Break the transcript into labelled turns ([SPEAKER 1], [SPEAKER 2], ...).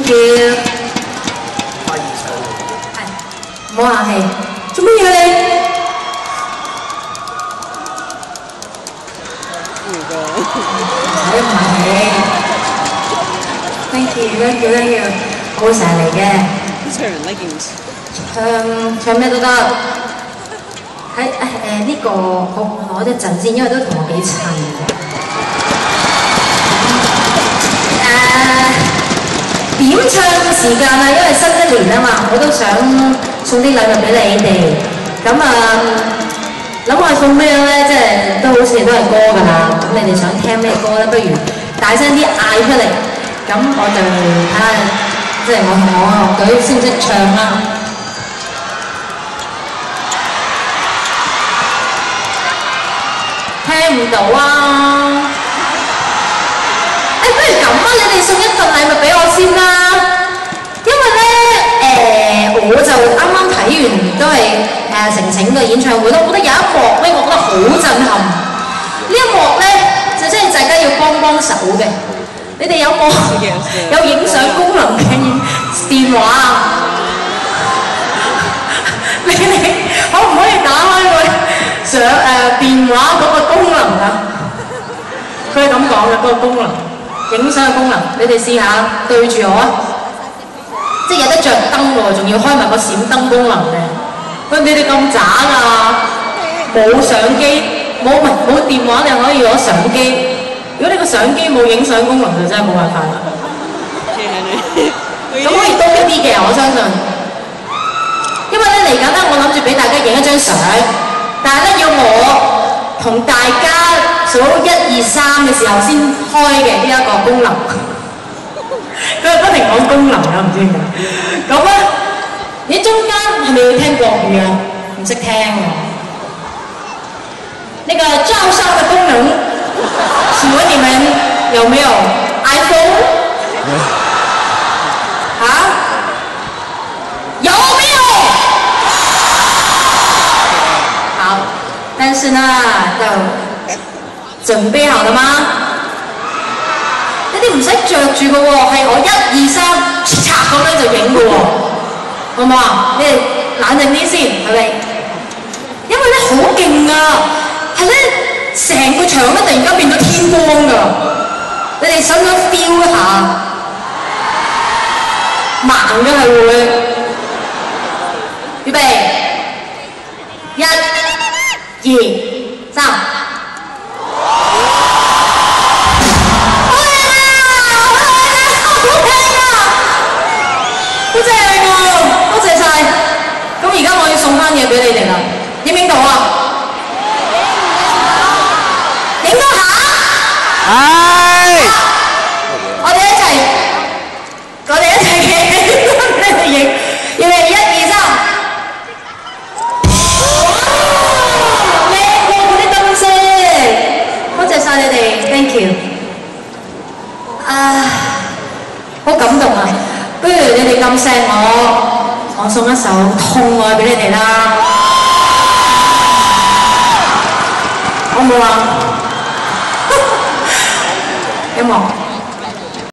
[SPEAKER 1] Thank you。係，唔好客氣。做乜嘢你？唔使客氣。Thank you，thank you，我會成日嚟嘅。唱咩都得。喺呢個我一陣先，因為都同我幾襯嘅。點唱時間啊，因為新一年啊嘛，我都想送啲禮物俾你哋。咁諗下送咩咧？即係都好似都係歌㗎啦。咁你哋想聽咩歌咧？不如大聲啲嗌出嚟。咁我就睇下，即係我同我樂隊識唔識唱啦。聽唔到啊！不如咁啊，你哋送一份禮物俾我先啦。因為咧，我就啱啱睇完都係晴晴嘅演唱會咯，我覺得有一幕咧，我覺得好震撼。呢一幕咧，就真係大家要幫手嘅。你哋有冇有影相功能嘅電話啊？你哋可唔可以打開佢上電話嗰個功能啊？佢係咁講嘅嗰個功能。影相嘅功能，你哋試下對住我啊！即係有得着燈喎，仲要開埋個閃燈功能嘅。喂，你哋咁渣㗎？冇相機，冇電話，你可以攞相機。如果你個相機冇影相功能，就真係冇辦法啦。咁可以多一啲嘅，我相信。因為咧嚟緊咧，我諗住俾大家影一張相，但係咧要我同大家。數1、2、3嘅時候先開嘅呢一個功能，佢係不停講功能啊，唔知點解。咁咧，你中間係咪要聽國語啊？唔識聽喎。那個照相嘅功能，請問你們有沒有 iPhone？ 啊？有沒有？好，但是呢，就。準備好了嗎？你哋唔使着住嘅喎，係我1、2、3，嚓咁樣就影嘅喎，好唔好啊？你哋冷靜啲先，係咪？因為咧好勁啊，係咧成個場咧突然間變咗天光㗎，你哋想唔想 feel 一下？盲嘅係會，預備，1、2、3。咁而家我要送翻嘢俾你哋啦，影唔影到啊？影到下？係。我哋一齊嘅，你哋影，要嚟1、2、3。哇！靚過嗰啲燈飾，多謝晒你哋 ，thank you。好感動啊！不如你哋咁錫我送一首痛愛俾你哋啦，好唔好啊？音樂。